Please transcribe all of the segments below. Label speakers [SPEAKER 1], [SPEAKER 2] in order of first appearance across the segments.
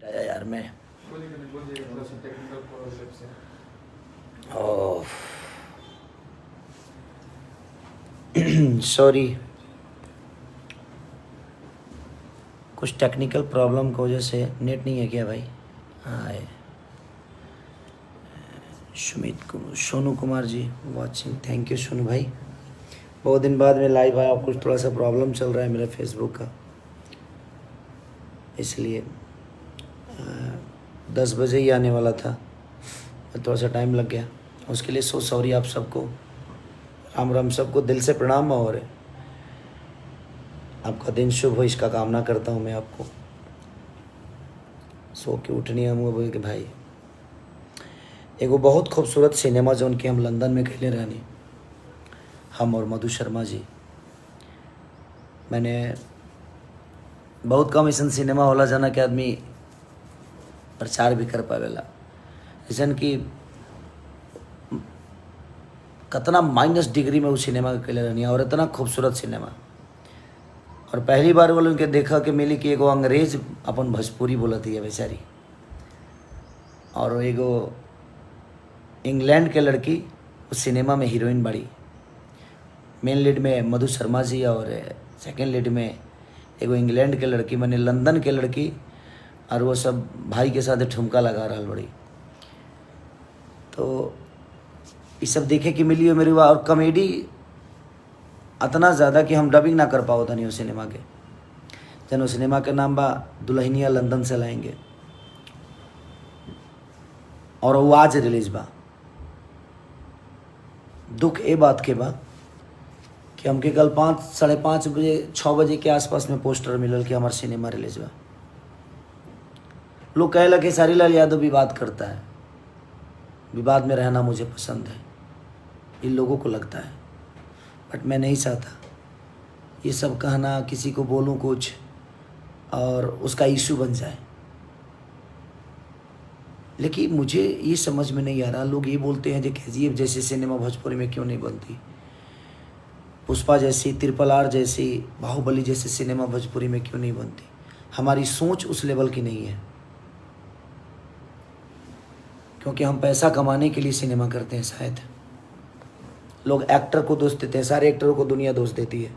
[SPEAKER 1] आया यार मैं। ओह सॉरी, कुछ टेक्निकल प्रॉब्लम की वजह से नेट नहीं है क्या भाई? हाँ है। Sonu Kumar ji watching, thank you Sonu भाई। बहुत दिन बाद में लाइव आया, कुछ थोड़ा सा प्रॉब्लम चल रहा है मेरा फेसबुक का, इसलिए 10 बजे ही आने वाला था, थोड़ा सा टाइम लग गया, उसके लिए सो सॉरी आप सबको। राम राम सबको, दिल से प्रणाम। और आपका दिन शुभ हो इसका कामना करता हूँ मैं आपको। सो के उठनी हम बोल के भाई, एगो बहुत खूबसूरत सिनेमा जोन के हम लंदन में खेले रहनी, हम और मधु शर्मा जी। मैंने बहुत कम ऐसा सिनेमा होला जाना कि आदमी प्रचार भी कर पावेला, जैसे कि कितना -डिग्री में वो सिनेमा के खेले रहनी, और इतना खूबसूरत सिनेमा। और पहली बार वो उनके देखा कि मिली कि एगो अंग्रेज अपन भोजपुरी बोलती है बेचारी, और एगो इंग्लैंड के लड़की उस सिनेमा में हीरोइन बड़ी। मेन लीड में मधु शर्मा जी और सेकंड लीड में एगो इंग्लैंड के लड़की, मैंने लंदन के लड़की, और वो सब भाई के साथ ठुमका लगा रहा बड़ी। तो ये सब देखे कि मिली हो मेरी, और कॉमेडी इतना ज़्यादा कि हम डबिंग ना कर पाओ था नहीं उस सिनेमा के। जन उस सिनेमा के नाम बा दुल्हनिया लंदन से लाएंगे, और वो आज रिलीज बा। दुख ए बात के बा कि हमके कल 5, 5:30 बजे 6 बजे के आसपास में पोस्टर मिलल कि हमारे सिनेमा रिलीज बा। लोग कहे लगे सारी लाल यादव विवाद करता है, विवाद में रहना मुझे पसंद है, इन लोगों को लगता है, बट मैं नहीं चाहता ये सब कहना, किसी को बोलूं कुछ और उसका इशू बन जाए। लेकिन मुझे ये समझ में नहीं आ रहा, लोग ये बोलते हैं कि KGF जैसी सिनेमा भोजपुरी में क्यों नहीं बनती, पुष्पा जैसी, RRR जैसी, बाहुबली जैसी सिनेमा भोजपुरी में क्यों नहीं बनती। हमारी सोच उस लेवल की नहीं है, क्योंकि हम पैसा कमाने के लिए सिनेमा करते हैं। शायद लोग एक्टर को दोष देते हैं, सारे एक्टरों को दुनिया दोष देती है।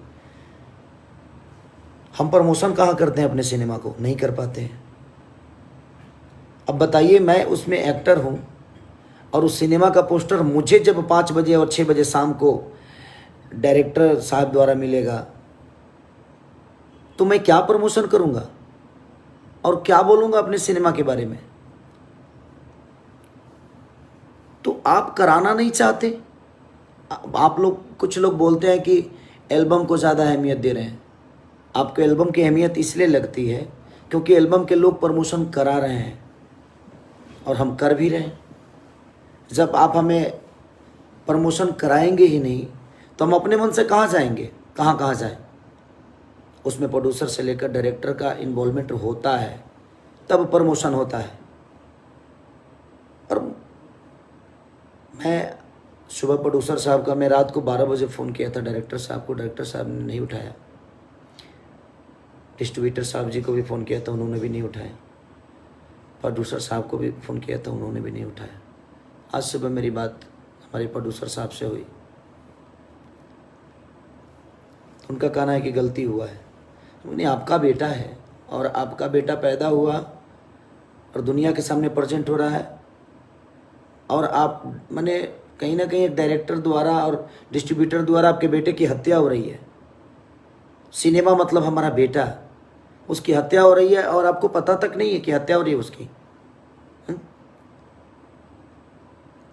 [SPEAKER 1] हम प्रमोशन कहाँ करते हैं अपने सिनेमा को, नहीं कर पाते हैं। अब बताइए, मैं उसमें एक्टर हूँ और उस सिनेमा का पोस्टर मुझे जब 5 बजे और 6 बजे शाम को डायरेक्टर साहब द्वारा मिलेगा, तो मैं क्या प्रमोशन करूँगा और क्या बोलूँगा अपने सिनेमा के बारे में। तो आप कराना नहीं चाहते। आप लोग, कुछ लोग बोलते हैं कि एल्बम को ज़्यादा अहमियत दे रहे हैं। आपको एल्बम की अहमियत इसलिए लगती है क्योंकि एल्बम के लोग प्रमोशन करा रहे हैं, और हम कर भी रहे हैं। जब आप हमें प्रमोशन कराएंगे ही नहीं तो हम अपने मन से कहाँ जाएंगे, कहाँ जाएं। उसमें प्रोड्यूसर से लेकर डायरेक्टर का इन्वॉल्वमेंट होता है, तब प्रमोशन होता है। और मैं सुबह प्रोड्यूसर साहब का, मैं रात को 12 बजे फ़ोन किया था डायरेक्टर साहब को, डायरेक्टर साहब ने नहीं उठाया। डिस्ट्रीब्यूटर साहब जी को भी फ़ोन किया था, उन्होंने भी नहीं उठाया। प्रोड्यूसर साहब को भी फ़ोन किया था, उन्होंने भी नहीं उठाया। आज सुबह मेरी बात हमारे प्रोड्यूसर साहब से हुई, उनका कहना है कि गलती हुआ है। उन्हें आपका बेटा है, और आपका बेटा पैदा हुआ और दुनिया के सामने प्रेजेंट हो रहा है, और आप माने कहीं ना कहीं एक डायरेक्टर द्वारा और डिस्ट्रीब्यूटर द्वारा आपके बेटे की हत्या हो रही है। सिनेमा मतलब हमारा बेटा, उसकी हत्या हो रही है और आपको पता तक नहीं है कि हत्या हो रही है उसकी।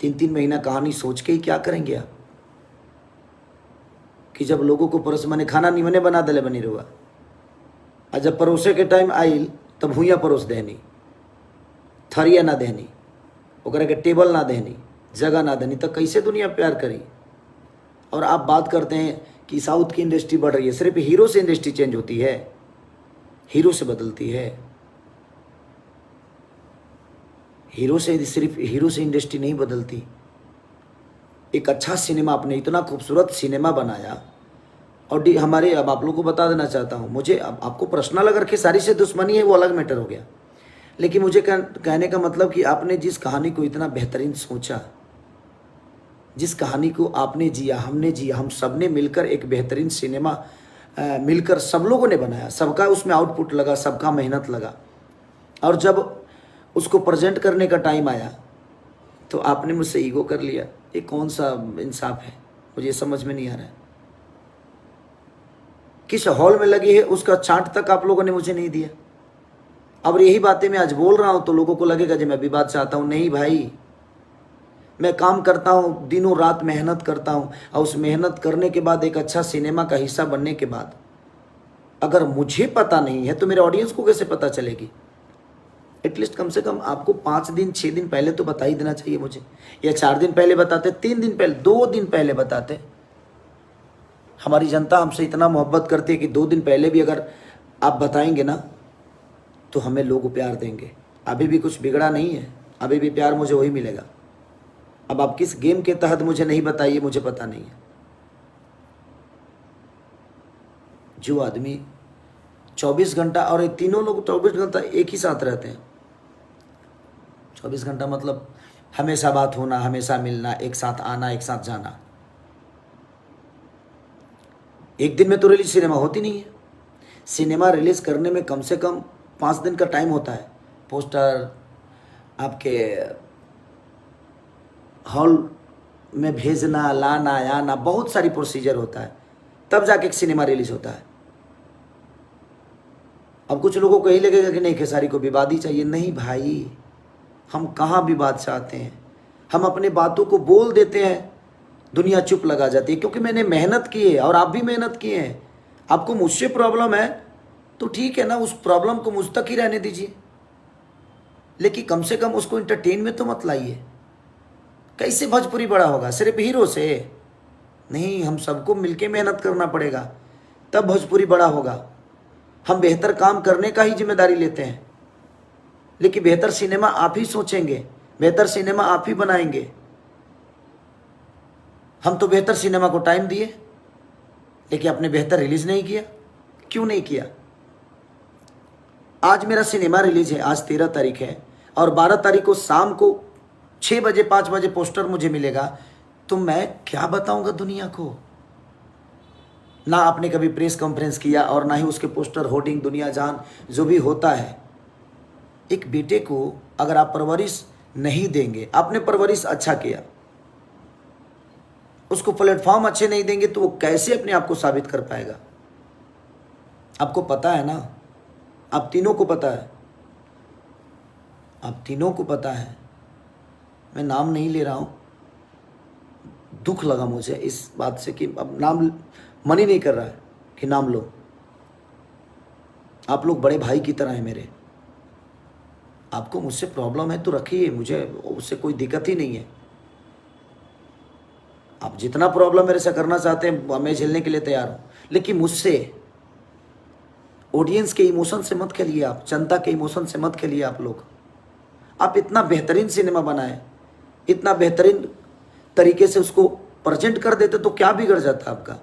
[SPEAKER 1] 3-3 महीना कहानी सोच के ही क्या करेंगे आप, कि जब लोगों को परोस, मैंने खाना निमने बना दले बनी रुआ, और जब परोसे के टाइम आइल तब भूया परोस देनी, थरिया ना देनी, ओकरा के टेबल ना देनी, जगह ना देनी, तो कैसे दुनिया प्यार करी। और आप बात करते हैं कि साउथ की इंडस्ट्री बढ़ रही है। सिर्फ हीरो से इंडस्ट्री चेंज होती है, हीरो से बदलती है। हीरो से, सिर्फ हीरो से इंडस्ट्री नहीं बदलती। एक अच्छा सिनेमा, आपने इतना खूबसूरत सिनेमा बनाया, और हमारे, अब आप लोगों को बता देना चाहता हूँ, मुझे अब आपको पर्सनल अगर खेसारी से दुश्मनी है वो अलग मैटर हो गया, लेकिन मुझे कहने का मतलब कि आपने जिस कहानी को इतना बेहतरीन सोचा, जिस कहानी को आपने जिया, हमने जिया, हम सब ने मिलकर एक बेहतरीन सिनेमा मिलकर सब लोगों ने बनाया, सबका उसमें आउटपुट लगा, सबका मेहनत लगा, और जब उसको प्रेजेंट करने का टाइम आया तो आपने मुझसे ईगो कर लिया। ये कौन सा इंसाफ है? मुझे समझ में नहीं आ रहा है। किस हॉल में लगी है उसका चार्ट तक आप लोगों ने मुझे नहीं दिया। अब यही बातें मैं आज बोल रहा हूं तो लोगों को लगेगा कि मैं विवाद चाहता हूं। नहीं भाई, मैं काम करता हूं, दिनों रात मेहनत करता हूं, और उस मेहनत करने के बाद एक अच्छा सिनेमा का हिस्सा बनने के बाद अगर मुझे पता नहीं है तो मेरे ऑडियंस को कैसे पता चलेगी? एटलीस्ट कम से कम आपको 5 दिन 6 दिन पहले तो बता ही देना चाहिए मुझे, या 4 दिन पहले बताते, 3 दिन पहले, 2 दिन पहले बताते। हमारी जनता हमसे इतना मोहब्बत करती है कि 2 दिन पहले भी अगर आप बताएंगे ना तो हमें लोग प्यार देंगे। अभी भी कुछ बिगड़ा नहीं है, अभी भी प्यार मुझे वही मिलेगा। अब आप किस गेम के तहत मुझे नहीं बताइए, मुझे पता नहीं है। जो आदमी 24 घंटा, और ये तीनों लोग 24 घंटा एक ही साथ रहते हैं। 24 घंटा मतलब हमेशा बात होना, हमेशा मिलना, एक साथ आना, एक साथ जाना। एक दिन में तो रिलीज सिनेमा होती नहीं है। सिनेमा रिलीज करने में कम से कम 5 दिन का टाइम होता है। पोस्टर आपके हॉल में भेजना, लाना, आना, बहुत सारी प्रोसीजर होता है, तब जाके एक सिनेमा रिलीज होता है। अब कुछ लोगों को यही लगेगा कि नहीं, खेसारी को विवाद ही चाहिए। नहीं भाई, हम कहाँ विवाद चाहते हैं। हम अपने बातों को बोल देते हैं, दुनिया चुप लगा जाती है, क्योंकि मैंने मेहनत की है और आप भी मेहनत किए हैं। आपको मुझसे प्रॉब्लम है तो ठीक है ना, उस प्रॉब्लम को मुझ तक ही रहने दीजिए, लेकिन कम से कम उसको इंटरटेन में तो मत लाइए। कैसे भोजपुरी बड़ा होगा? सिर्फ हीरो से नहीं, हम सबको मिलके मेहनत करना पड़ेगा, तब भोजपुरी बड़ा होगा। हम बेहतर काम करने का ही जिम्मेदारी लेते हैं, लेकिन बेहतर सिनेमा आप ही सोचेंगे, बेहतर सिनेमा आप ही बनाएंगे। हम तो बेहतर सिनेमा को टाइम दिए, लेकिन आपने बेहतर रिलीज नहीं किया। क्यों नहीं किया? आज मेरा सिनेमा रिलीज है, आज 13 तारीख है, और 12 तारीख को शाम को 6 बजे 5 बजे पोस्टर मुझे मिलेगा, तो मैं क्या बताऊंगा दुनिया को? ना आपने कभी प्रेस कॉन्फ्रेंस किया, और ना ही उसके पोस्टर, होर्डिंग, दुनिया जान जो भी होता है। एक बेटे को अगर आप परवरिश नहीं देंगे, आपने परवरिश अच्छा किया, उसको प्लेटफॉर्म अच्छे नहीं देंगे तो वो कैसे अपने आप को साबित कर पाएगा? आपको पता है ना, आप तीनों को पता है, आप तीनों को पता है। मैं नाम नहीं ले रहा हूं, दुख लगा मुझे इस बात से कि अब नाम मन ही नहीं कर रहा है कि नाम लो। आप लोग बड़े भाई की तरह हैं मेरे। आपको मुझसे प्रॉब्लम है तो रखिए, मुझे उससे कोई दिक्कत ही नहीं है। आप जितना प्रॉब्लम मेरे से करना चाहते हैं मैं झेलने के लिए तैयार हूं, लेकिन मुझसे ऑडियंस के इमोशन से मत खेलिए, आप जनता के इमोशन से मत खेलिए। आप लोग, आप इतना बेहतरीन सिनेमा बनाए, इतना बेहतरीन तरीके से उसको प्रेजेंट कर देते तो क्या बिगड़ जाता आपका?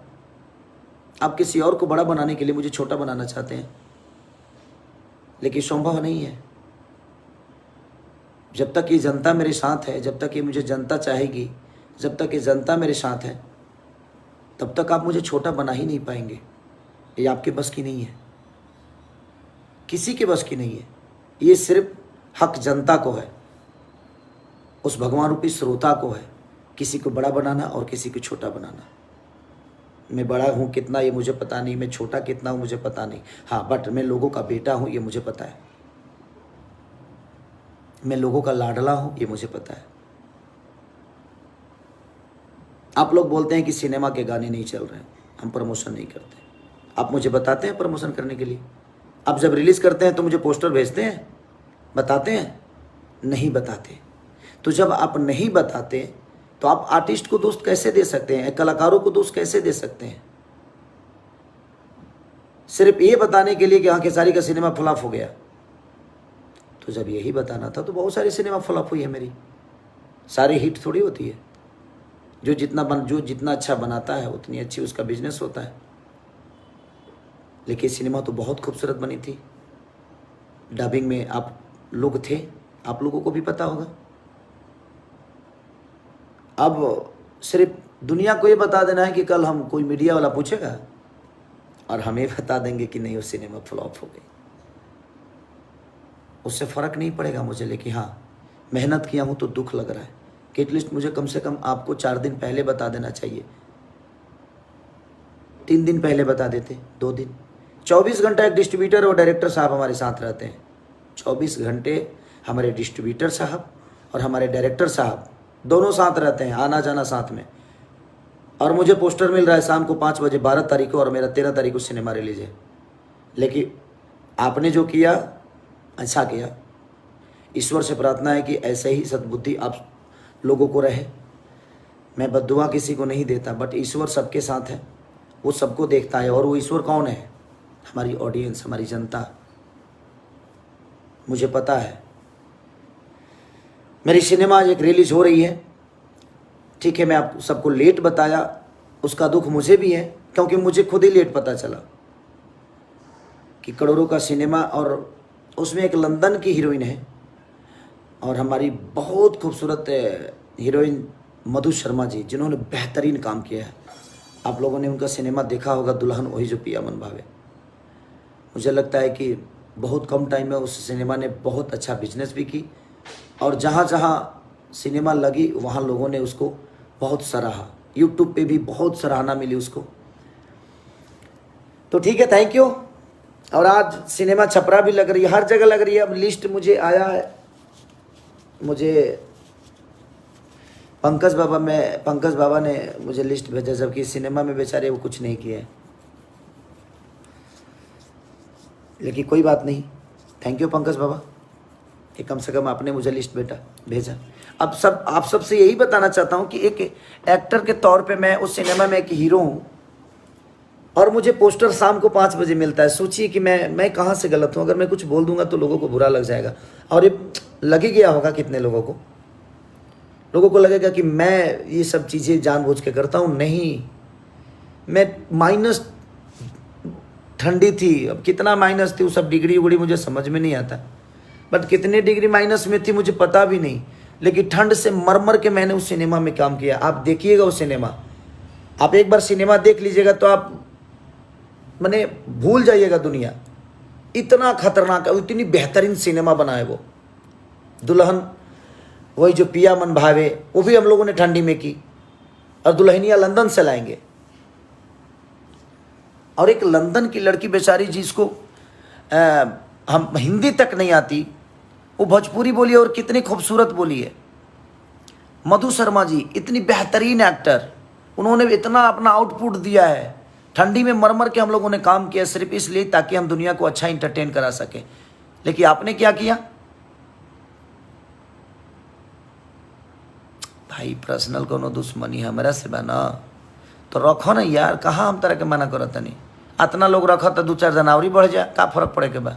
[SPEAKER 1] आप किसी और को बड़ा बनाने के लिए मुझे छोटा बनाना चाहते हैं, लेकिन संभव नहीं है। जब तक ये जनता मेरे साथ है, जब तक ये मुझे जनता चाहेगी, जब तक ये जनता मेरे साथ है, तब तक आप मुझे छोटा बना ही नहीं पाएंगे। ये आपके बस की नहीं है, किसी के बस की नहीं है। ये सिर्फ हक जनता को है, उस भगवान रूपी श्रोता को है, किसी को बड़ा बनाना और किसी को छोटा बनाना। मैं बड़ा हूँ कितना ये मुझे पता नहीं, मैं छोटा कितना हूँ मुझे पता नहीं। हाँ, बट मैं लोगों का बेटा हूँ ये मुझे पता है, मैं लोगों का लाडला हूँ ये मुझे पता है। आप लोग बोलते हैं कि सिनेमा के गाने नहीं चल रहे हैं, हम प्रमोशन नहीं करते। आप मुझे बताते हैं प्रमोशन करने के लिए? आप जब रिलीज करते हैं तो मुझे पोस्टर भेजते हैं, बताते हैं? नहीं बताते। तो जब आप नहीं बताते तो आप आर्टिस्ट को दोस्त कैसे दे सकते हैं, कलाकारों को दोस्त कैसे दे सकते हैं? सिर्फ ये बताने के लिए कि हाँ खेसारी का सिनेमा फ्लॉप हो गया। तो जब यही बताना था तो बहुत सारी सिनेमा फ्लॉप हुई है मेरी, सारी हिट थोड़ी होती है। जो जितना अच्छा बनाता है उतनी अच्छी उसका बिजनेस होता है। लेकिन सिनेमा तो बहुत खूबसूरत बनी थी। डबिंग में आप लोग थे, आप लोगों को भी पता होगा। अब सिर्फ दुनिया को ये बता देना है कि कल हम कोई मीडिया वाला पूछेगा और हम ये बता देंगे कि नहीं वो सिनेमा फ्लॉप हो गई, उससे फ़र्क नहीं पड़ेगा मुझे। लेकिन हाँ, मेहनत किया हूँ तो दुख लग रहा है कि एटलीस्ट मुझे कम से कम आपको 4 दिन पहले बता देना चाहिए, 3 दिन पहले बता देते, 2 दिन। 24 घंटा एक डिस्ट्रीब्यूटर और डायरेक्टर साहब हमारे साथ रहते हैं। 24 घंटे हमारे डिस्ट्रीब्यूटर साहब और हमारे डायरेक्टर साहब दोनों साथ रहते हैं, आना जाना साथ में। और मुझे पोस्टर मिल रहा है शाम को 5 बजे 12 तारीख को, और मेरा 13 तारीख को सिनेमा रिलीज है। लेकिन आपने जो किया अच्छा किया। ईश्वर से प्रार्थना है कि ऐसे ही सद्बुद्धि आप लोगों को रहे। मैं बद्दुआ किसी को नहीं देता, बट ईश्वर सबके साथ है, वो सबको देखता है। और वो ईश्वर कौन है? हमारी ऑडियंस, हमारी जनता। मुझे पता है मेरी सिनेमा आज एक रिलीज हो रही है, ठीक है। मैं आप सबको लेट बताया, उसका दुख मुझे भी है, क्योंकि मुझे खुद ही लेट पता चला कि करोड़ों का सिनेमा, और उसमें एक लंदन की हीरोइन है और हमारी बहुत खूबसूरत हीरोइन मधु शर्मा जी, जिन्होंने बेहतरीन काम किया है। आप लोगों ने उनका सिनेमा देखा होगा, दुल्हन वही जो पिया मन भावे। मुझे लगता है कि बहुत कम टाइम में उस सिनेमा ने बहुत अच्छा बिजनेस भी की, और जहाँ जहाँ सिनेमा लगी वहाँ लोगों ने उसको बहुत सराहा। यूट्यूब पे भी बहुत सराहना मिली उसको। तो ठीक है, थैंक यू। और आज सिनेमा छपरा भी लग रही है, हर जगह लग रही है। अब लिस्ट मुझे आया है, मुझे पंकज बाबा ने मुझे लिस्ट भेजा, जबकि सिनेमा में बेचारे वो कुछ नहीं किए। लेकिन कोई बात नहीं, थैंक यू पंकज बाबा कि कम से कम आपने मुझे लिस्ट भेजा। अब आप सबसे यही बताना चाहता हूँ कि एक एक्टर के तौर पे मैं उस सिनेमा में एक हीरो हूँ, और मुझे पोस्टर शाम को 5 बजे मिलता है। सोचिए कि मैं कहाँ से गलत हूँ। अगर मैं कुछ बोल दूंगा तो लोगों को बुरा लग जाएगा, और ये लग ही गया होगा कितने लोगों को लगेगा कि मैं ये सब चीज़ें जानबूझ के करता हूँ। नहीं, मैं माइनस ठंडी थी, अब कितना माइनस थी वो सब डिग्री उगड़ी मुझे समझ में नहीं आता, बट कितने डिग्री माइनस में थी मुझे पता भी नहीं। लेकिन ठंड से मर के मैंने उस सिनेमा में काम किया। आप देखिएगा वो सिनेमा, आप एक बार सिनेमा देख लीजिएगा तो आप माने भूल जाइएगा दुनिया। इतना खतरनाक है, इतनी बेहतरीन सिनेमा बना है वो। दुल्हन वही जो पिया मन भावे, वो भी हम लोगों ने ठंडी में की, और दुल्हनिया लंदन से लाएंगे। और एक लंदन की लड़की बेचारी जिसको हम हिंदी तक नहीं आती, वो भोजपुरी बोली और कितनी खूबसूरत बोली है। मधु शर्मा जी इतनी बेहतरीन एक्टर, उन्होंने इतना अपना आउटपुट दिया है। ठंडी में मर के हम लोगों ने काम किया सिर्फ इसलिए ताकि हम दुनिया को अच्छा इंटरटेन करा सके। लेकिन आपने क्या किया भाई? पर्सनल कोनो दुश्मनी हमारा से बना तो रखो ना यार, कहाँ हम तरह के मना करो तनी। इतना लोग रखो तो 2-4 जनवरी बढ़ जाए, का फर्क पड़े के बा?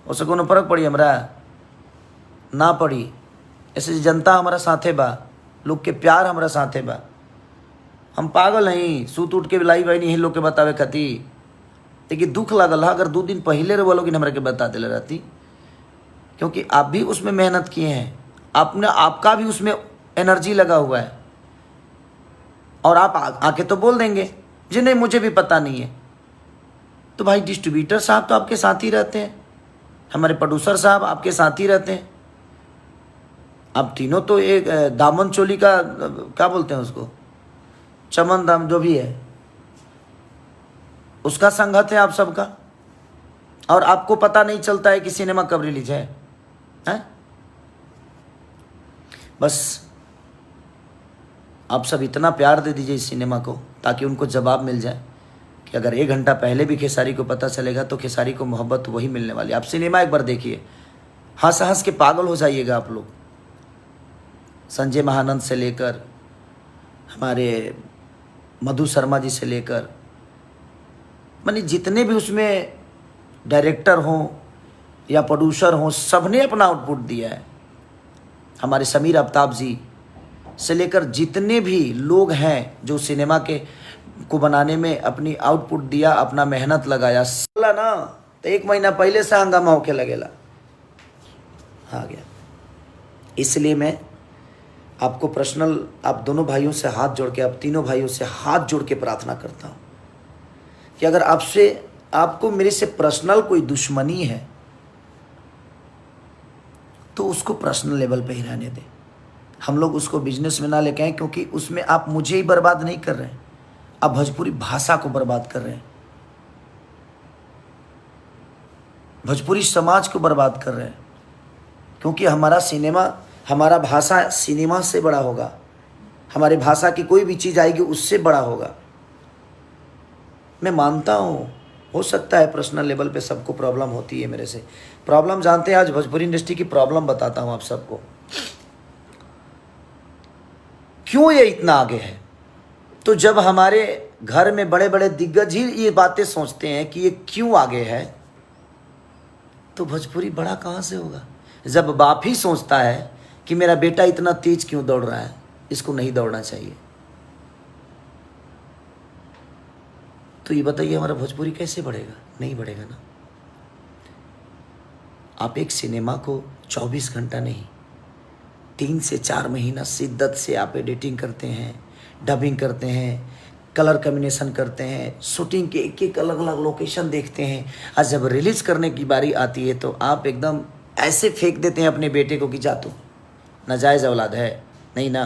[SPEAKER 1] उससे कोनो फर्क पड़ी हमरा ना पड़ी। ऐसे जनता हमारा साथे बा, लोग के प्यार हमारा साथे बा। हम पागल नहीं सूत उठ के लाई भाई नहीं लोग के बतावे खाती। लेकिन दुख लगल है, अगर 2 दिन पहले वो लोग हमरा के बता दिले रहती, क्योंकि आप भी उसमें मेहनत किए हैं, आपका भी उसमें एनर्जी लगा हुआ है। और आप आके तो बोल देंगे जी नहीं मुझे भी पता नहीं है। तो भाई डिस्ट्रीब्यूटर साहब तो आपके साथ ही रहते हैं, हमारे प्रोड्यूसर साहब आपके साथ ही रहते हैं। आप तीनों तो एक दामन चोली का क्या बोलते हैं उसको, चमन दाम जो भी है उसका संगत है आप सबका, और आपको पता नहीं चलता है कि सिनेमा कब रिलीज है? बस आप सब इतना प्यार दे दीजिए इस सिनेमा को, ताकि उनको जवाब मिल जाए कि अगर 1 घंटा पहले भी खेसारी को पता चलेगा तो खेसारी को मोहब्बत वही मिलने वाली। आप सिनेमा एक बार देखिए, हंस हंस के पागल हो जाइएगा आप लोग। संजय महानंद से लेकर हमारे मधु शर्मा जी से लेकर मानी जितने भी उसमें डायरेक्टर हों या प्रोड्यूसर हों, सबने अपना आउटपुट दिया है। हमारे समीर आफ्ताब जी से लेकर जितने भी लोग हैं जो सिनेमा को बनाने में अपनी आउटपुट दिया, अपना मेहनत लगाया। साला ना तो 1 महीना पहले से हंगामा होके लगेला। आ गया। इसलिए मैं आपको पर्सनल, आप दोनों भाइयों से हाथ जोड़ के, आप तीनों भाइयों से हाथ जोड़ के प्रार्थना करता हूँ कि अगर आपको मेरे से पर्सनल कोई दुश्मनी है तो उसको पर्सनल लेवल पे ही रहने दें। हम लोग उसको बिजनेस में ना लेके आए, क्योंकि उसमें आप मुझे ही बर्बाद नहीं कर रहे हैं, आप भोजपुरी भाषा को बर्बाद कर रहे हैं, भोजपुरी समाज को बर्बाद कर रहे हैं। क्योंकि हमारा सिनेमा, हमारा भाषा सिनेमा से बड़ा होगा, हमारी भाषा की कोई भी चीज़ आएगी उससे बड़ा होगा। मैं मानता हूँ, हो सकता है पर्सनल लेवल पे सबको प्रॉब्लम होती है मेरे से। प्रॉब्लम जानते हैं, आज भोजपुरी इंडस्ट्री की प्रॉब्लम बताता हूँ आप सबको, क्यों ये इतना आगे है। तो जब हमारे घर में बड़े बड़े दिग्गज ही ये बातें सोचते हैं कि ये क्यों आगे है, तो भोजपुरी बड़ा कहाँ से होगा। जब बाप ही सोचता है कि मेरा बेटा इतना तेज क्यों दौड़ रहा है, इसको नहीं दौड़ना चाहिए, तो ये बताइए हमारा भोजपुरी कैसे बढ़ेगा? नहीं बढ़ेगा ना। आप एक सिनेमा को 24 घंटा नहीं, 3 से 4 महीना शिद्दत से आप एडिटिंग करते हैं, डबिंग करते हैं, कलर कॉम्बिनेशन करते हैं, शूटिंग के एक एक अलग अलग लोकेशन देखते हैं, और जब रिलीज करने की बारी आती है तो आप एकदम ऐसे फेंक देते हैं अपने बेटे को कि जा तू नाजायज़ औलाद है। नहीं ना,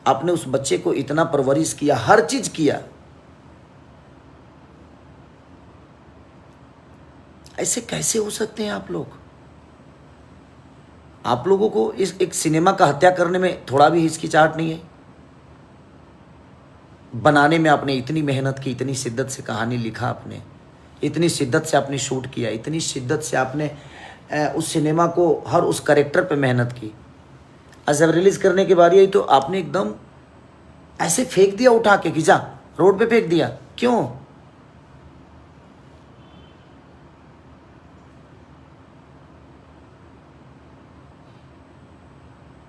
[SPEAKER 1] आपने उस बच्चे को इतना परवरिश किया, हर चीज़ किया, ऐसे कैसे हो सकते हैं आप लोग? आप लोगों को इस एक सिनेमा का हत्या करने में थोड़ा भी हिचकिचाहट नहीं है? बनाने में आपने इतनी मेहनत की, इतनी शिद्दत से कहानी लिखा आपने, इतनी शिद्दत से आपने शूट किया, इतनी शिद्दत से आपने उस सिनेमा को हर उस कैरेक्टर पे मेहनत की, और जब रिलीज करने की बारी आई तो आपने एकदम ऐसे फेंक दिया उठा के कि जा, रोड पे फेंक दिया। क्यों?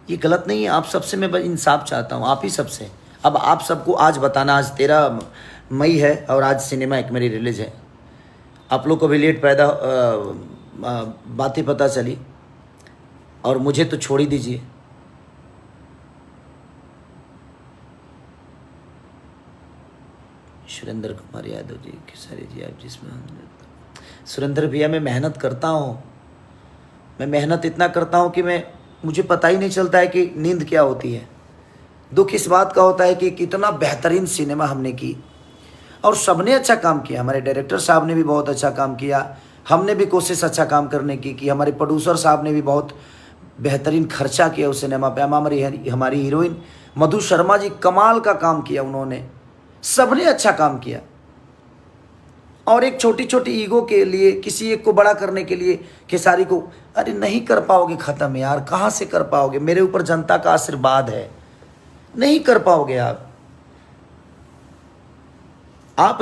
[SPEAKER 1] ये गलत नहीं है। आप सबसे मैं इंसाफ चाहता हूँ, आप ही सबसे। अब आप सबको आज बताना, आज 13 मई है और आज सिनेमा एक मेरी रिलीज है। आप लोग को भी लेट पैदा बातें पता चली, और मुझे तो छोड़ ही दीजिए। सुरेंद्र कुमार यादव जी, खेसारी जी, आप जिसमें सुरेंद्र भैया, मैं मेहनत करता हूँ, मैं मेहनत इतना करता हूँ कि मुझे पता ही नहीं चलता है कि नींद क्या होती है। दुख इस बात का होता है कि कितना बेहतरीन सिनेमा हमने की, और सबने अच्छा काम किया। हमारे डायरेक्टर साहब ने भी बहुत अच्छा काम किया, हमने भी कोशिश अच्छा काम करने की हमारे प्रोड्यूसर साहब ने भी बहुत बेहतरीन खर्चा किया उस सिनेमा पे। हमारी हीरोइन मधु शर्मा जी कमाल का काम किया उन्होंने, सबने अच्छा काम किया। और एक छोटी छोटी ईगो के लिए, किसी एक को बड़ा करने के लिए खेसारी को, अरे नहीं कर पाओगे ख़त्म यार, कहाँ से कर पाओगे? मेरे ऊपर जनता का आशीर्वाद है, नहीं कर पाओगे आप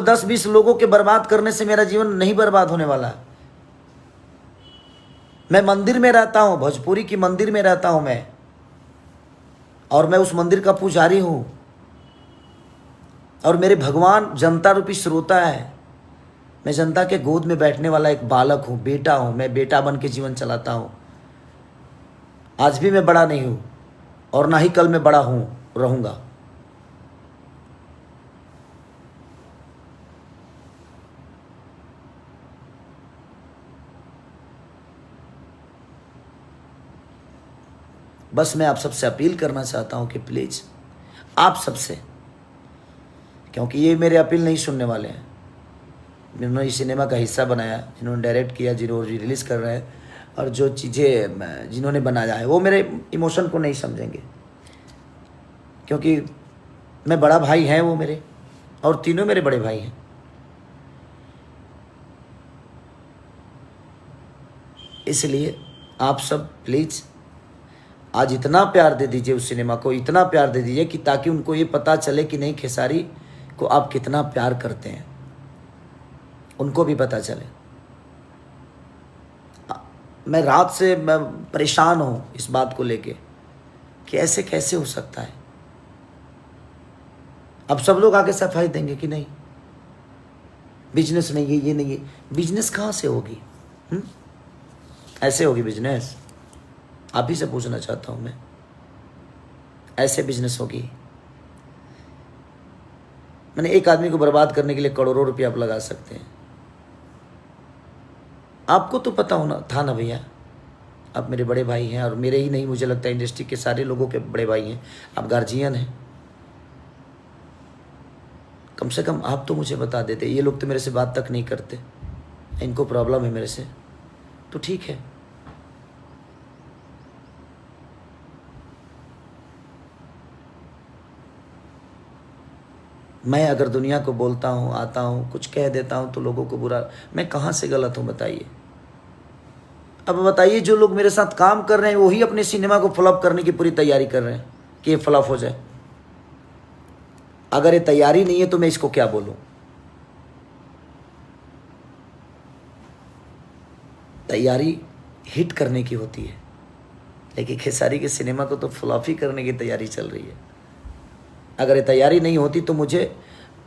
[SPEAKER 1] 10-20 लोगों के बर्बाद करने से मेरा जीवन नहीं बर्बाद होने वाला। मैं मंदिर में रहता हूं, भोजपुरी की मंदिर में रहता हूं मैं, और मैं उस मंदिर का पुजारी हूं, और मेरे भगवान जनता रूपी श्रोता है। मैं जनता के गोद में बैठने वाला एक बालक हूं, बेटा हूं। मैं बेटा बन के जीवन चलाता हूं। आज भी मैं बड़ा नहीं हूं, और ना ही कल मैं बड़ा रहूंगा। बस मैं आप सबसे अपील करना चाहता हूं कि प्लीज़ आप सबसे, क्योंकि ये मेरे अपील नहीं सुनने वाले हैं, जिन्होंने इस सिनेमा का हिस्सा बनाया, जिन्होंने डायरेक्ट किया, जिन्होंने रिलीज़ कर रहे हैं, और जो चीज़ें जिन्होंने बनाया है, वो मेरे इमोशन को नहीं समझेंगे। क्योंकि मैं बड़ा भाई हैं वो मेरे, और तीनों मेरे बड़े भाई हैं। इसलिए आप सब प्लीज़ आज इतना प्यार दे दीजिए उस सिनेमा को, इतना प्यार दे दीजिए कि ताकि उनको ये पता चले कि नहीं, खेसारी को आप कितना प्यार करते हैं, उनको भी पता चले। मैं रात से मैं परेशान हूँ इस बात को लेके कि ऐसे कैसे हो सकता है। अब सब लोग आगे सफाई देंगे कि नहीं, बिजनेस नहीं है, ये नहीं है। बिजनेस कहाँ से होगी? ऐसे होगी बिजनेस? आप ही से पूछना चाहता हूं मैं, ऐसे बिजनेस होगी? मैंने एक आदमी को बर्बाद करने के लिए करोड़ों रुपए आप लगा सकते हैं। आपको तो पता होना था ना भैया, आप मेरे बड़े भाई हैं, और मेरे ही नहीं, मुझे लगता है इंडस्ट्री के सारे लोगों के बड़े भाई हैं, आप गार्जियन हैं। कम से कम आप तो मुझे बता देते। ये लोग तो मेरे से बात तक नहीं करते, इनको प्रॉब्लम है मेरे से, तो ठीक है। मैं अगर दुनिया को बोलता हूँ, आता हूँ, कुछ कह देता हूँ तो लोगों को बुरा, मैं कहाँ से गलत हूँ बताइए? अब बताइए, जो लोग मेरे साथ काम कर रहे हैं वही अपने सिनेमा को फ्लॉप करने की पूरी तैयारी कर रहे हैं कि ये फ्लॉप हो जाए। अगर ये तैयारी नहीं है तो मैं इसको क्या बोलूं? तैयारी हिट करने की होती है, लेकिन खेसारी के सिनेमा को तो फ्लॉप ही करने की तैयारी चल रही है। अगर ये तैयारी नहीं होती तो मुझे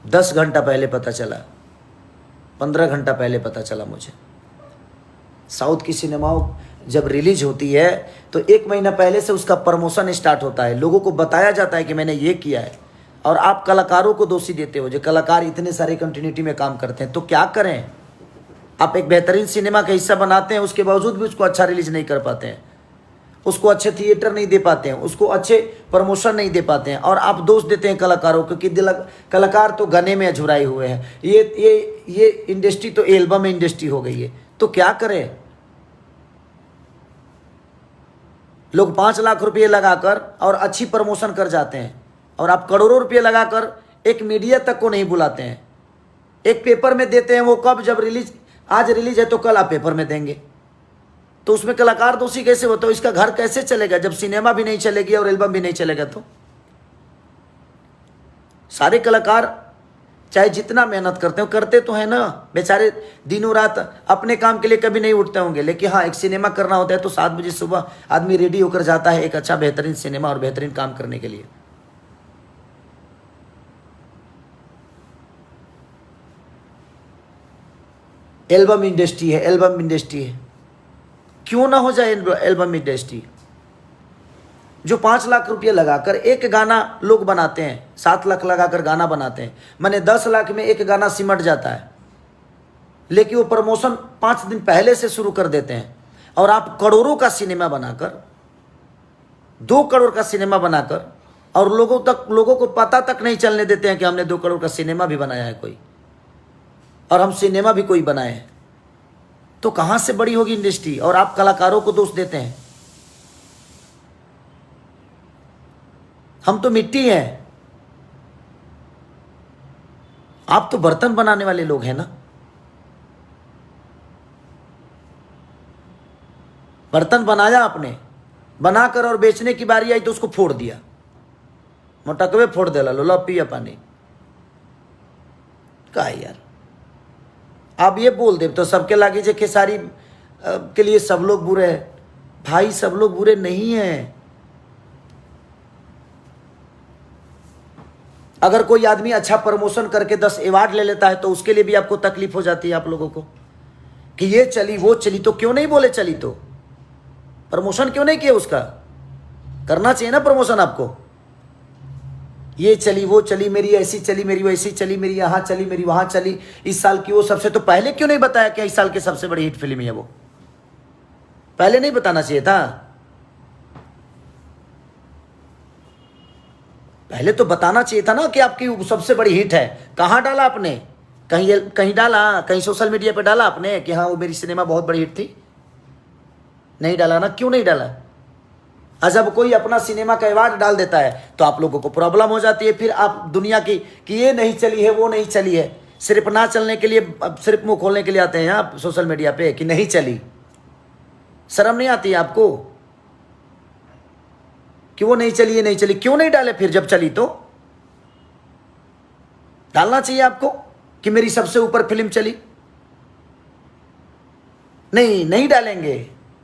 [SPEAKER 1] 10 घंटा पहले पता चला, 15 घंटा पहले पता चला मुझे। साउथ की सिनेमाओं जब रिलीज होती है तो 1 महीना पहले से उसका प्रमोशन स्टार्ट होता है, लोगों को बताया जाता है कि मैंने ये किया है। और आप कलाकारों को दोषी देते हो, जो कलाकार इतने सारे कंटिन्यूटी में काम करते हैं, तो क्या करें? आप एक बेहतरीन सिनेमा का हिस्सा बनाते हैं, उसके बावजूद भी उसको अच्छा रिलीज नहीं कर पाते हैं, उसको अच्छे थिएटर नहीं दे पाते हैं, उसको अच्छे प्रमोशन नहीं दे पाते हैं, और आप दोष देते हैं कलाकारों को कि कलाकार तो गाने में अझुराए हुए हैं। ये इंडस्ट्री तो एल्बम इंडस्ट्री हो गई है, तो क्या करें? लोग 5 लाख रुपये लगाकर और अच्छी प्रमोशन कर जाते हैं, और आप करोड़ों रुपये लगाकर एक मीडिया तक को नहीं बुलाते हैं। एक पेपर में देते हैं, वो कब? जब रिलीज, आज रिलीज है तो कल आप पेपर में देंगे, तो उसमें कलाकार दोषी कैसे होता है? इसका घर कैसे चलेगा जब सिनेमा भी नहीं चलेगी और एल्बम भी नहीं चलेगा? तो सारे कलाकार चाहे जितना मेहनत करते हो, करते तो है ना बेचारे, दिनों रात अपने काम के लिए कभी नहीं उठते होंगे, लेकिन हाँ, एक सिनेमा करना होता है तो 7 बजे सुबह आदमी रेडी होकर जाता है एक अच्छा बेहतरीन सिनेमा और बेहतरीन काम करने के लिए। एल्बम इंडस्ट्री है, एल्बम इंडस्ट्री है, क्यों ना हो जाए एल्बम इंडस्ट्री? जो 5 लाख रुपये लगाकर एक गाना लोग बनाते हैं, 7 लाख लगाकर गाना बनाते हैं, मैंने 10 लाख में एक गाना सिमट जाता है, लेकिन वो प्रमोशन 5 दिन पहले से शुरू कर देते हैं। और आप करोड़ों का सिनेमा बनाकर, 2 करोड़ का सिनेमा बनाकर, और लोगों को पता तक नहीं चलने देते हैं कि हमने 2 करोड़ का सिनेमा भी बनाया है कोई, और हम सिनेमा भी कोई बनाए हैं, तो कहां से बड़ी होगी इंडस्ट्री? और आप कलाकारों को दोष देते हैं। हम तो मिट्टी हैं, आप तो बर्तन बनाने वाले लोग हैं ना। बर्तन बनाया आपने, बनाकर और बेचने की बारी आई तो उसको फोड़ दिया, मोटकवे फोड़ दिया, लो पिया पानी का यार। आप ये बोल दे तो सबके लागे जे खेसारी के लिए सब लोग बुरे हैं। भाई, सब लोग बुरे नहीं हैं। अगर कोई आदमी अच्छा प्रमोशन करके 10 अवार्ड ले लेता है तो उसके लिए भी आपको तकलीफ हो जाती है, आप लोगों को, कि ये चली वो चली। तो क्यों नहीं बोले चली? तो प्रमोशन क्यों नहीं किया? उसका करना चाहिए ना प्रमोशन आपको। ये चली वो चली, मेरी ऐसी चली, मेरी वैसी चली, मेरी यहाँ चली, मेरी वहाँ चली, इस साल की वो सबसे, तो पहले क्यों नहीं बताया कि इस साल की सबसे बड़ी हिट फिल्म है वो? पहले नहीं बताना चाहिए था? पहले तो बताना चाहिए था ना कि आपकी सबसे बड़ी हिट है। कहाँ डाला आपने? कहीं डाला? कहीं सोशल मीडिया पे डाला आपने कि हाँ वो मेरी सिनेमा बहुत बड़ी हिट थी? नहीं डाला ना। क्यों नहीं डाला? जब कोई अपना सिनेमा का अवार्ड डाल देता है तो आप लोगों को प्रॉब्लम हो जाती है। फिर आप दुनिया की कि ये नहीं चली है, वो नहीं चली है, सिर्फ ना चलने के लिए, सिर्फ मुंह खोलने के लिए आते हैं आप सोशल मीडिया पे कि नहीं चली। शर्म नहीं आती है आपको कि वो नहीं चली है, नहीं चली? क्यों नहीं डाले फिर? जब चली तो डालना चाहिए आपको कि मेरी सबसे ऊपर फिल्म चली। नहीं डालेंगे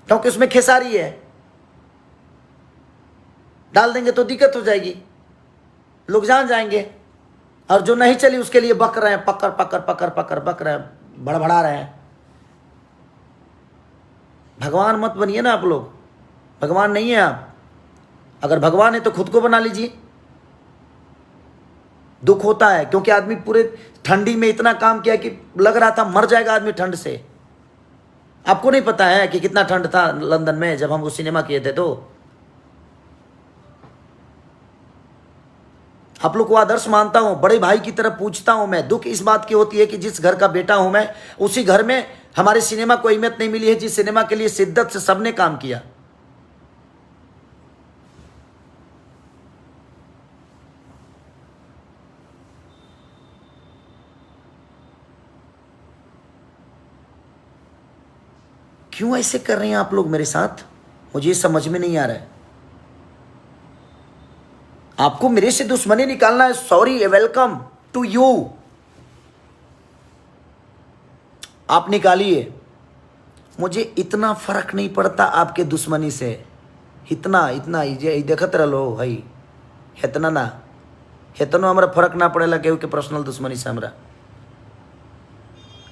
[SPEAKER 1] क्योंकि उसमें खेसारी है। डाल देंगे तो दिक्कत हो जाएगी, लोग जान जाएंगे। और जो नहीं चली उसके लिए बक रहे हैं, पकड़ बक रहे हैं, बड़बड़ा रहे हैं। भगवान मत बनिए ना आप लोग, भगवान नहीं है आप। अगर भगवान है तो खुद को बना लीजिए। दुख होता है क्योंकि आदमी पूरे ठंडी में इतना काम किया कि लग रहा था मर जाएगा आदमी ठंड से। आपको नहीं पता है कि कितना ठंड था लंदन में जब हम वो सिनेमा किए थे। तो आप लोग को आदर्श मानता हूं, बड़े भाई की तरफ पूछता हूं मैं। दुख इस बात की होती है कि जिस घर का बेटा हूं मैं, उसी घर में हमारे सिनेमा को अहमियत नहीं मिली है, जिस सिनेमा के लिए शिद्दत से सबने काम किया। क्यों ऐसे कर रहे हैं आप लोग मेरे साथ, मुझे समझ में नहीं आ रहा है। आपको मेरे से दुश्मनी निकालना है, सॉरी, वेलकम टू यू, आप निकालिए। मुझे इतना फर्क नहीं पड़ता आपके दुश्मनी से, इतना इतना ये देखत रहो भाई, इतना ना इतना हमारा फर्क ना पड़ेला केहू के पर्सनल दुश्मनी से हमरा।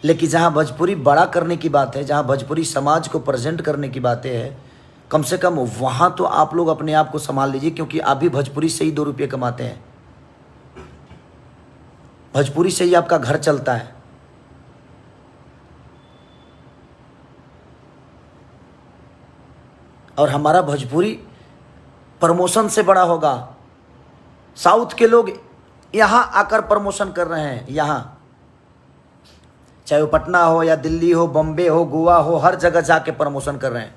[SPEAKER 1] लेकिन जहाँ भोजपुरी बड़ा करने की बात है, जहाँ भोजपुरी समाज को प्रेजेंट करने की बातें हैं, कम से कम वहाँ तो आप लोग अपने आप को संभाल लीजिए, क्योंकि आप भी भोजपुरी से ही 2 रुपये कमाते हैं, भोजपुरी से ही आपका घर चलता है। और हमारा भोजपुरी प्रमोशन से बड़ा होगा। साउथ के लोग यहाँ आकर प्रमोशन कर रहे हैं, यहाँ चाहे वो पटना हो या दिल्ली हो, बॉम्बे हो, गोवा हो, हर जगह जाके प्रमोशन कर रहे हैं।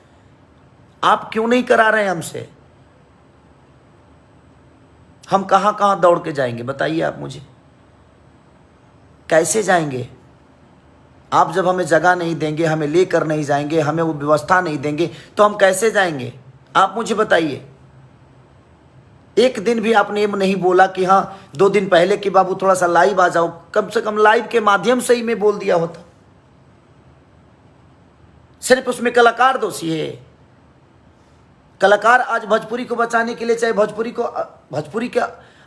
[SPEAKER 1] आप क्यों नहीं करा रहे हैं हमसे? हम कहाँ कहाँ दौड़ के जाएंगे बताइए आप मुझे, कैसे जाएंगे? आप जब हमें जगह नहीं देंगे, हमें लेकर नहीं जाएंगे, हमें वो व्यवस्था नहीं देंगे, तो हम कैसे जाएंगे? आप मुझे बताइए। एक दिन भी आपने ये नहीं बोला कि हाँ 2 दिन पहले कि बाबू थोड़ा सा लाइव आ जाओ। कम से कम लाइव के माध्यम से ही मैं बोल दिया होता। सिर्फ उसमें कलाकार दोषी है। कलाकार आज भोजपुरी को बचाने के लिए, चाहे भोजपुरी के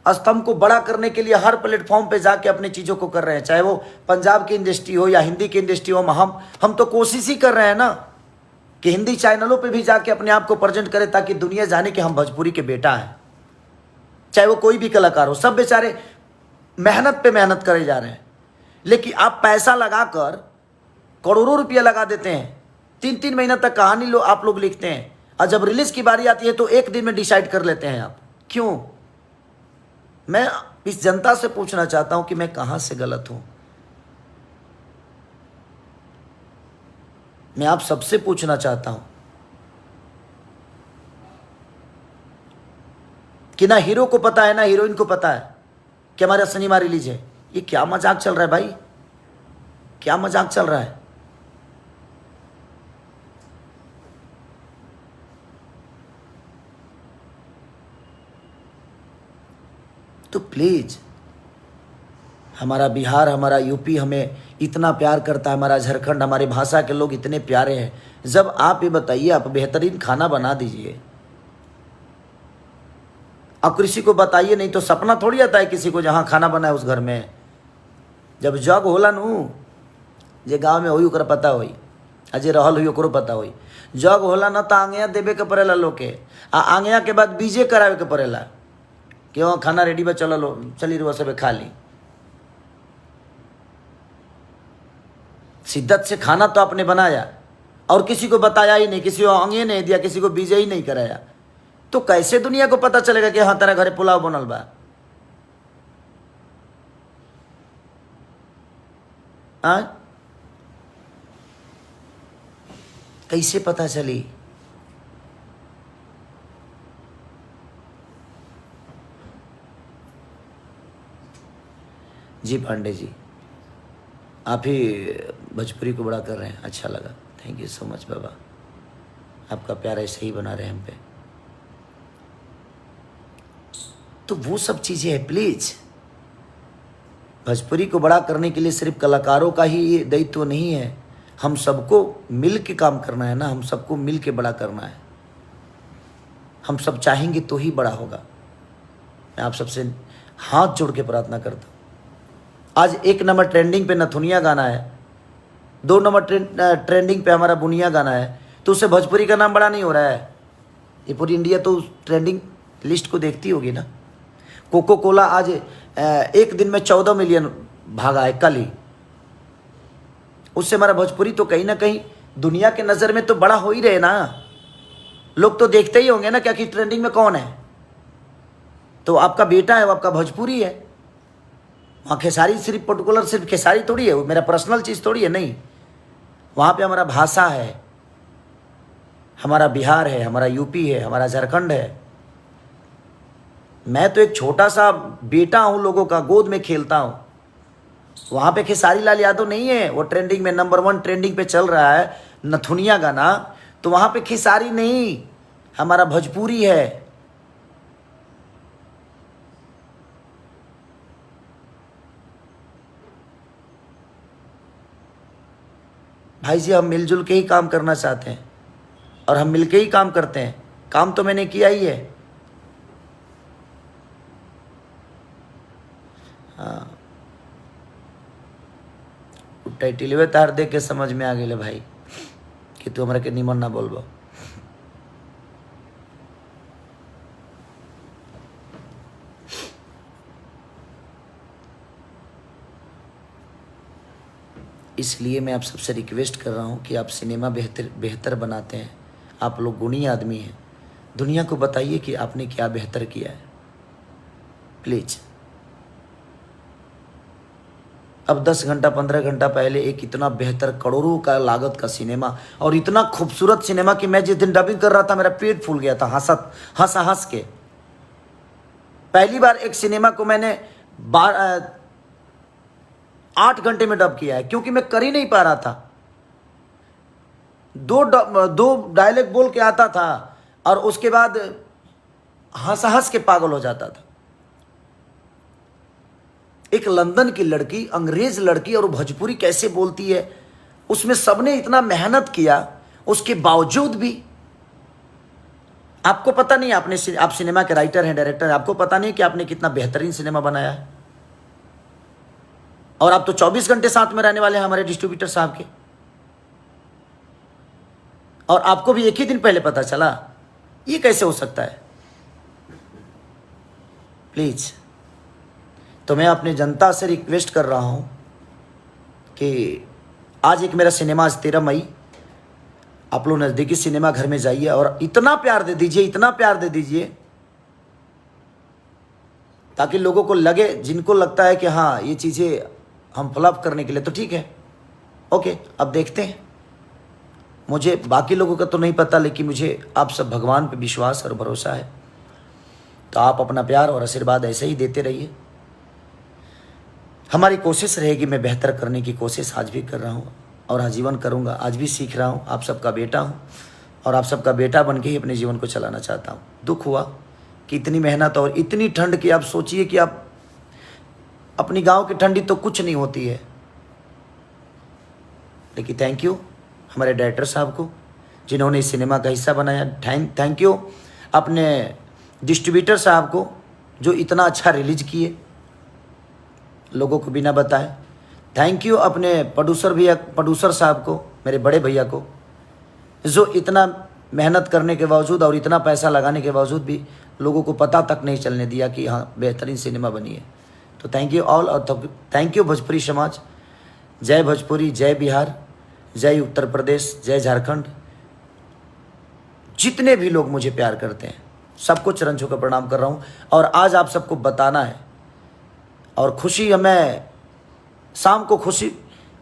[SPEAKER 1] स्तंभ को बड़ा करने के लिए हर प्लेटफॉर्म पे जाके अपनी चीज़ों को कर रहे हैं, चाहे वो पंजाब की इंडस्ट्री हो या हिंदी की इंडस्ट्री हो। हम तो कोशिश ही कर रहे हैं ना कि हिंदी चैनलों पे भी जाके अपने आप को प्रेजेंट करें, ताकि दुनिया जाने कि हम भोजपुरी के बेटा हैं। चाहे वो कोई भी कलाकार हो, सब बेचारे मेहनत पे मेहनत करे जा रहे हैं। लेकिन आप पैसा लगाकर करोड़ों रुपया लगा देते हैं, 3-3 महीना तक कहानी आप लोग लिखते हैं, और जब रिलीज की बारी आती है तो 1 दिन में डिसाइड कर लेते हैं आप। क्यों? मैं इस जनता से पूछना चाहता हूं कि मैं कहां से गलत हूं। मैं आप सबसे पूछना चाहता हूं कि ना हीरो को पता है ना हीरोइन को पता है कि हमारा सिनेमा रिलीज है। ये क्या मजाक चल रहा है भाई, क्या मजाक चल रहा है? तो प्लीज, हमारा बिहार, हमारा यूपी हमें इतना प्यार करता है, हमारा झारखंड, हमारे भाषा के लोग इतने प्यारे हैं। जब आप ये बताइए, आप बेहतरीन खाना बना दीजिए, आप किसी को बताइए, नहीं तो सपना थोड़ी आता है किसी को जहाँ खाना बनाए उस घर में। जब जग होला नू, जे गाँव में होई ओकरा पता होई, अजे रहल हुई ओकरो पता होई। जग होला ना तो आंगया देवे के पड़ेला लोग के, आ आंगया के बाद बीजे करावे के पड़ेला कि वहाँ खाना रेडी बा, चलो लो, चली रुआ सब खा ली। शिद्दत से खाना तो आपने बनाया और किसी को बताया ही नहीं, किसी को आंगे नहीं दिया, किसी को बीजे ही नहीं कराया, तो कैसे दुनिया को पता चलेगा कि हाँ तेरा घरे पुलाव बनल बा? कैसे पता चली? जी पांडे जी, आप ही भोजपुरी को बड़ा कर रहे हैं, अच्छा लगा, थैंक यू सो मच बाबा। आपका प्यार ऐसे ही बना रहे हम पे। तो वो सब चीज़ें हैं। प्लीज, भोजपुरी को बड़ा करने के लिए सिर्फ कलाकारों का ही ये दायित्व नहीं है, हम सबको मिल के काम करना है ना, हम सबको मिल के बड़ा करना है। हम सब चाहेंगे तो ही बड़ा होगा। मैं आप सबसे हाथ जोड़ के प्रार्थना करता हूँ। आज 1 नंबर ट्रेंडिंग पे नथुनिया गाना है, 2 नंबर ट्रेंडिंग पे हमारा बुनिया गाना है, तो उससे भोजपुरी का नाम बड़ा नहीं हो रहा है। ये पूरी इंडिया तो ट्रेंडिंग लिस्ट को देखती होगी ना। कोको कोला आज एक दिन में 14 मिलियन भागा है कल ही। उससे हमारा भोजपुरी तो कहीं ना कहीं दुनिया के नज़र में तो बड़ा हो ही रहे ना। लोग तो देखते ही होंगे ना क्या कि ट्रेंडिंग में कौन है। तो आपका बेटा है वो आपका भोजपुरी है। वहाँ खेसारी सिर्फ पर्टिकुलर सिर्फ खेसारी थोड़ी है, वो मेरा पर्सनल चीज़ थोड़ी है, नहीं। वहाँ पे हमारा भाषा है, हमारा बिहार है, हमारा यूपी है, हमारा झारखंड है। मैं तो एक छोटा सा बेटा हूँ, लोगों का गोद में खेलता हूँ। वहाँ पे खेसारी लाल यादव नहीं है, वो ट्रेंडिंग में नंबर 1 ट्रेंडिंग पे चल रहा है नथुनिया गाना, तो वहाँ पे खेसारी नहीं, हमारा भोजपुरी है। भाई जी हम मिलजुल के ही काम करना चाहते हैं और हम मिलके ही काम करते हैं। काम तो मैंने किया ही है। हाँ, टाइटिलवे तार देख के समझ में आ गए भाई कि तू हमरा के निमन ना बोलबो। इसलिए मैं आप सबसे रिक्वेस्ट कर रहा हूँ कि आप सिनेमा बेहतर बनाते हैं, आप लोग गुणी आदमी हैं, दुनिया को बताइए कि आपने क्या बेहतर किया है प्लीज़। अब 10 घंटा 15 घंटा पहले एक इतना बेहतर करोड़ों का लागत का सिनेमा और इतना खूबसूरत सिनेमा कि मैं जिस दिन डबिंग कर रहा था मेरा पेट फूल गया था हंस के। पहली बार एक सिनेमा को मैंने 8 घंटे में डब किया है, क्योंकि मैं कर ही नहीं पा रहा था। दो डायलॉग बोल के आता था और उसके बाद हंस के पागल हो जाता था। एक लंदन की लड़की, अंग्रेज लड़की, और भोजपुरी कैसे बोलती है, उसमें सबने इतना मेहनत किया, उसके बावजूद भी आपको पता नहीं, आप सिनेमा के राइटर हैं, डायरेक्टर हैं, आपको पता नहीं कि आपने कितना बेहतरीन सिनेमा बनाया है। और आप तो 24 घंटे साथ में रहने वाले हैं हमारे डिस्ट्रीब्यूटर साहब के, और आपको भी एक ही दिन पहले पता चला। ये कैसे हो सकता है? प्लीज, तो मैं अपने जनता से रिक्वेस्ट कर रहा हूं कि आज एक मेरा सिनेमा, आज 13 मई, आप लोग नज़दीकी सिनेमा घर में जाइए और इतना प्यार दे दीजिए, इतना प्यार दे दीजिए, ताकि लोगों को लगे, जिनको लगता है कि हाँ ये चीज़ें हम फ्लॉप करने के लिए, तो ठीक है, ओके, अब देखते हैं। मुझे बाकी लोगों का तो नहीं पता, लेकिन मुझे आप सब भगवान पे विश्वास और भरोसा है। तो आप अपना प्यार और आशीर्वाद ऐसे ही देते रहिए। हमारी कोशिश रहेगी, मैं बेहतर करने की कोशिश आज भी कर रहा हूँ और आजीवन करूँगा। आज भी सीख रहा हूँ, आप सबका बेटा हूँ और आप सबका बेटा बन के ही अपने जीवन को चलाना चाहता हूँ। दुख हुआ कि इतनी मेहनत और इतनी ठंड की, आप सोचिए कि आप अपनी गांव की ठंडी तो कुछ नहीं होती है, लेकिन थैंक यू हमारे डायरेक्टर साहब को जिन्होंने इस सिनेमा का हिस्सा बनाया। थैंक यू अपने डिस्ट्रीब्यूटर साहब को जो इतना अच्छा रिलीज किए लोगों को बिना बताए। थैंक यू अपने प्रोड्यूसर साहब को, मेरे बड़े भैया को, जो इतना मेहनत करने के बावजूद और इतना पैसा लगाने के बावजूद भी लोगों को पता तक नहीं चलने दिया कि हाँ बेहतरीन सिनेमा बनी है। तो थैंक यू ऑल, और थैंक यू भोजपुरी समाज। जय भोजपुरी, जय बिहार, जय उत्तर प्रदेश, जय झारखंड। जितने भी लोग मुझे प्यार करते हैं सबको चरण छूकर प्रणाम कर रहा हूँ। और आज आप सबको बताना है और खुशी, मैं शाम को खुशी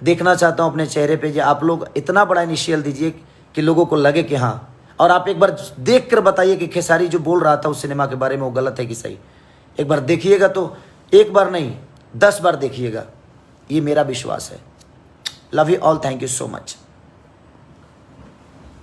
[SPEAKER 1] देखना चाहता हूँ अपने चेहरे पे। जो आप लोग इतना बड़ा इनिशियल दीजिए कि लोगों को लगे कि हाँ, और आप एक बार देख कर बताइए कि खेसारी जो बोल रहा था उस सिनेमा के बारे में वो गलत है कि सही। एक बार देखिएगा, तो एक बार नहीं 10 बार देखिएगा, ये मेरा विश्वास है। Love you all, thank you so much.